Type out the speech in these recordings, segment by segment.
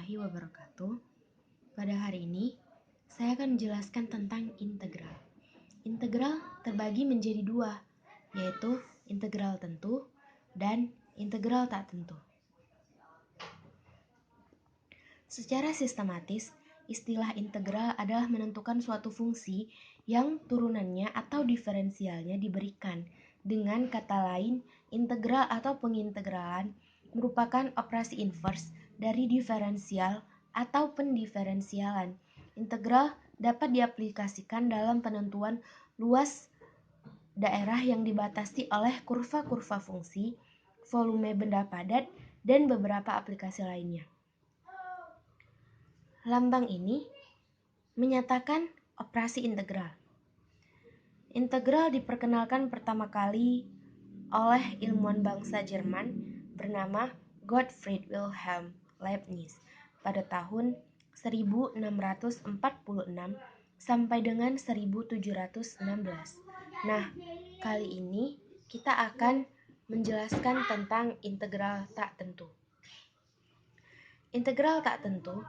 warahmatullahi wabarakatuh. Pada hari ini, saya akan menjelaskan tentang integral. Integral terbagi menjadi dua, yaitu integral tentu dan integral tak tentu. Secara sistematis, istilah integral adalah menentukan suatu fungsi yang turunannya atau diferensialnya diberikan. Dengan kata lain, integral atau pengintegralan merupakan operasi inverse dari diferensial atau pendiferensialan. Integral dapat diaplikasikan dalam penentuan luas daerah yang dibatasi oleh kurva-kurva fungsi, volume benda padat, dan beberapa aplikasi lainnya. Lambang ini menyatakan operasi integral. Integral diperkenalkan pertama kali oleh ilmuwan bangsa Jerman bernama Gottfried Wilhelm Leibniz pada tahun 1646 sampai dengan 1716. Nah, kali ini kita akan menjelaskan tentang integral tak tentu. Integral tak tentu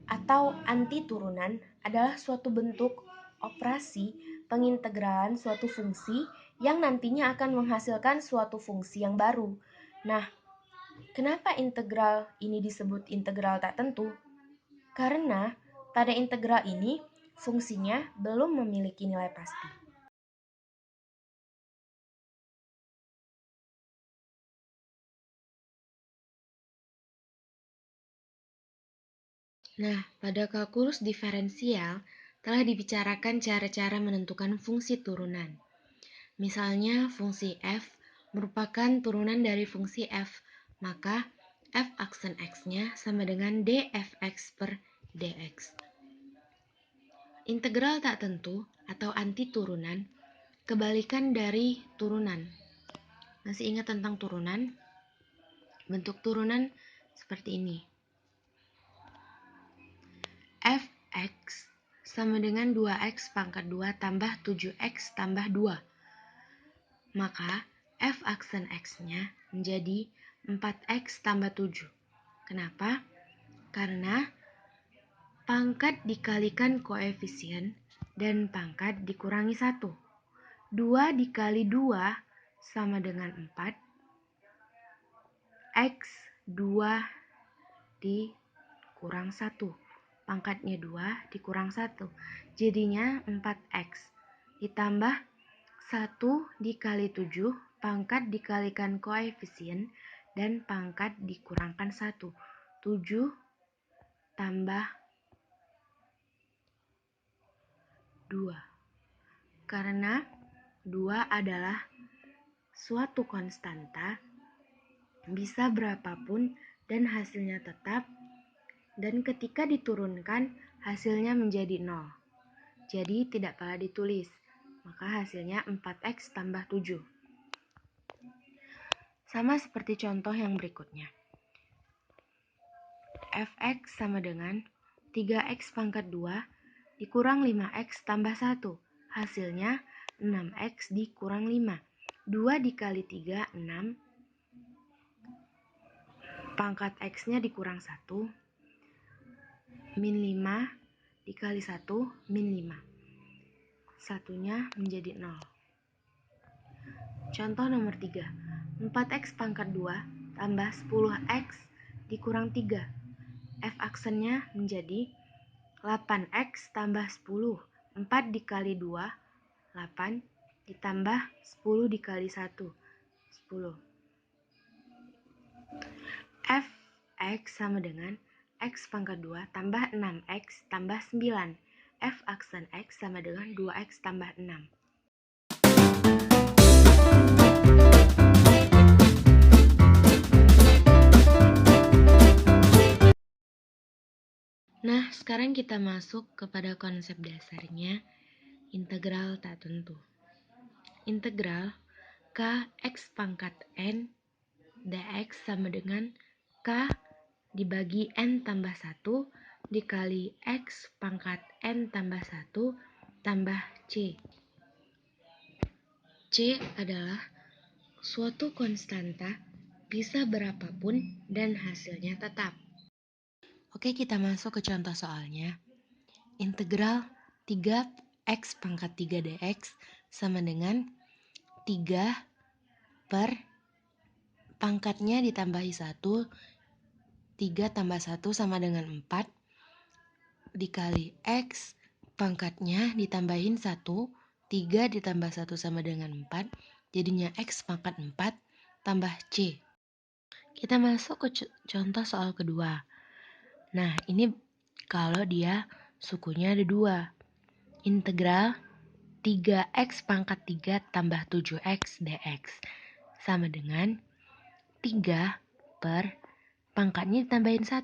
atau anti turunan adalah suatu bentuk operasi pengintegralan suatu fungsi yang nantinya akan menghasilkan suatu fungsi yang baru. Nah, kenapa integral ini disebut integral tak tentu? Karena pada integral ini fungsinya belum memiliki nilai pasti. Nah, pada kalkulus diferensial telah dibicarakan cara-cara menentukan fungsi turunan. Misalnya, fungsi f merupakan turunan dari fungsi f, maka f aksen x-nya sama dengan dfx per dx. Integral tak tentu atau anti turunan kebalikan dari turunan. Masih ingat tentang turunan? Bentuk turunan seperti ini. Fx sama dengan 2x pangkat 2 tambah 7x tambah 2. Maka f aksen x-nya menjadi 4x tambah 7. Kenapa? Karena pangkat dikalikan koefisien dan pangkat dikurangi 1. 2 dikali 2 sama dengan 4. X 2 dikurang 1. Pangkatnya 2 dikurang 1. Jadinya 4x. Ditambah 1 dikali 7, pangkat dikalikan koefisien, dan pangkat dikurangkan 1. 7 tambah 2. Karena 2 adalah suatu konstanta, bisa berapapun dan hasilnya tetap, dan ketika diturunkan hasilnya menjadi 0. Jadi tidak perlu ditulis, maka hasilnya 4x tambah 7. Sama seperti contoh yang berikutnya. Fx sama dengan 3x pangkat 2 dikurang 5x tambah 1. Hasilnya 6x dikurang 5. 2 dikali 3, 6. Pangkat x-nya dikurang 1. Min 5 dikali 1, min 5. Satunya menjadi 0. Contoh nomor 3. 4x pangkat 2 tambah 10x dikurang 3. F aksennya menjadi 8x tambah 10. 4 dikali 2, 8. Ditambah 10 dikali 1, 10. Fx sama dengan x pangkat 2 tambah 6x tambah 9. F aksen x sama dengan 2x tambah 6. Nah, sekarang kita masuk kepada konsep dasarnya integral tak tentu. Integral kx pangkat n dx sama dengan k dibagi n tambah 1 dikali x pangkat n tambah 1 tambah c. C adalah suatu konstanta bisa berapapun dan hasilnya tetap. Oke, kita masuk ke contoh soalnya. Integral 3x pangkat 3 dx sama dengan 3 per pangkatnya ditambahi 1, 3 tambah 1 sama dengan 4, dikali x pangkatnya ditambahin 1, 3 ditambah 1 sama dengan 4, jadinya x pangkat 4 tambah c. Kita masuk ke contoh soal kedua. Nah, ini kalau dia sukunya ada 2. Integral 3x pangkat 3 tambah 7x dx sama dengan 3 per pangkatnya ditambahin 1.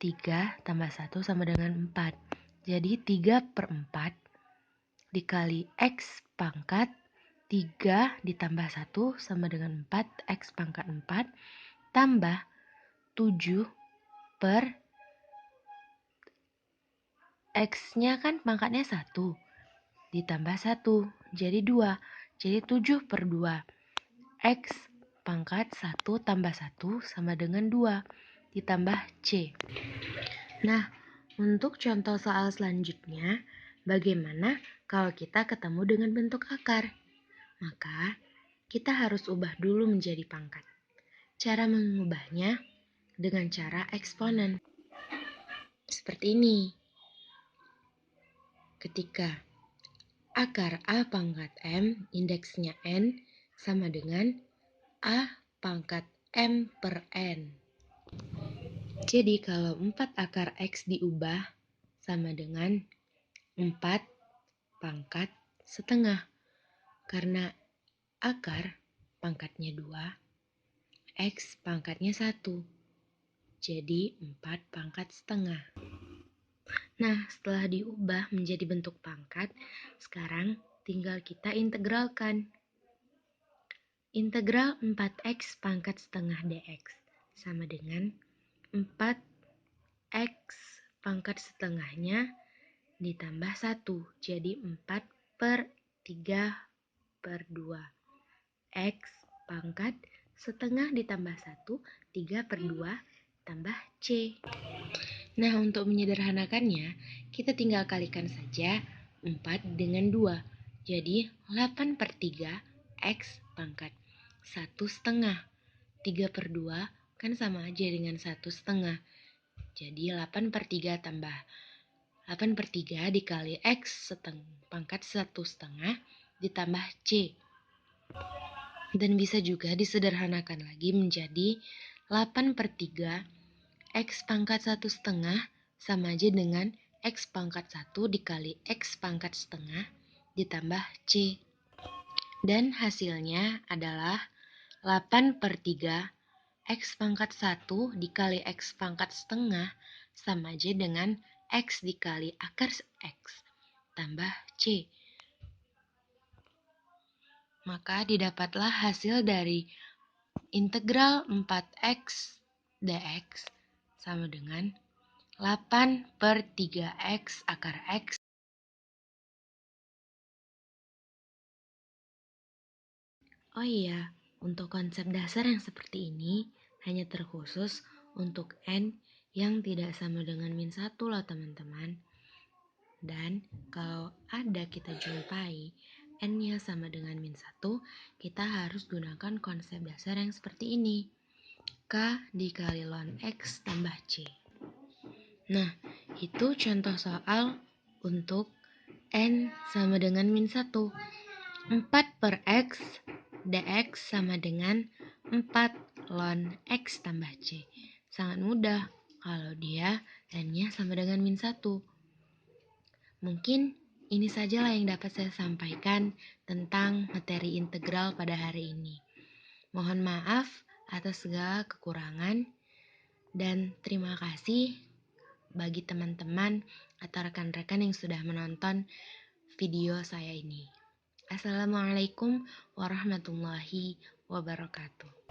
3 tambah 1 sama dengan 4. Jadi 3 per 4 dikali x pangkat 3 ditambah 1 sama dengan 4, x pangkat 4 tambah 7 per x-nya kan pangkatnya 1 ditambah 1, jadi 2. Jadi 7 per 2. X pangkat 1 tambah 1 sama dengan 2 ditambah C. Nah, untuk contoh soal selanjutnya, bagaimana kalau kita ketemu dengan bentuk akar? Maka, kita harus ubah dulu menjadi pangkat. Cara mengubahnya dengan cara eksponen. Seperti ini. Ketika akar A pangkat M, indeksnya N, sama dengan A pangkat M per N. Jadi kalau 4 akar X diubah sama dengan 4 pangkat setengah. Karena akar pangkatnya 2, X pangkatnya 1. Jadi 4 pangkat setengah. Nah, setelah diubah menjadi bentuk pangkat, sekarang tinggal kita integralkan. Integral 4x pangkat setengah dx sama dengan 4x pangkat setengahnya ditambah 1. Jadi 4 per 3 per 2. X pangkat setengah ditambah 1, 3 per 2 tambah C. Nah, untuk menyederhanakannya, kita tinggal kalikan saja 4 dengan 2. Jadi 8 per 3 X pangkat 1 setengah. 3 per 2 kan sama aja dengan 1 setengah. Jadi 8 per 3 tambah 8 per 3 dikali X pangkat 1 setengah ditambah C. Dan bisa juga disederhanakan lagi menjadi 8 per 3 X pangkat 1 setengah sama aja dengan X pangkat 1 dikali X pangkat setengah ditambah C. Dan hasilnya adalah 8 per 3 X pangkat 1 dikali X pangkat setengah sama aja dengan X dikali akar X tambah C. Maka didapatlah hasil dari integral 4x dx sama dengan 8 per 3x akar X. Oh iya, untuk konsep dasar yang seperti ini hanya terkhusus untuk N yang tidak sama dengan min 1 loh teman-teman. Dan kalau ada kita jumpai N-nya sama dengan min 1, kita harus gunakan konsep dasar yang seperti ini. K dikali ln X tambah C. Nah, itu contoh soal untuk N sama dengan min 1. 4 per X dx sama dengan 4 ln X tambah C. Sangat mudah kalau dia N-nya sama dengan min 1. Mungkin ini sajalah yang dapat saya sampaikan tentang materi integral pada hari ini. Mohon maaf atas segala kekurangan dan terima kasih bagi teman-teman atau rekan-rekan yang sudah menonton video saya ini. Assalamualaikum warahmatullahi wabarakatuh.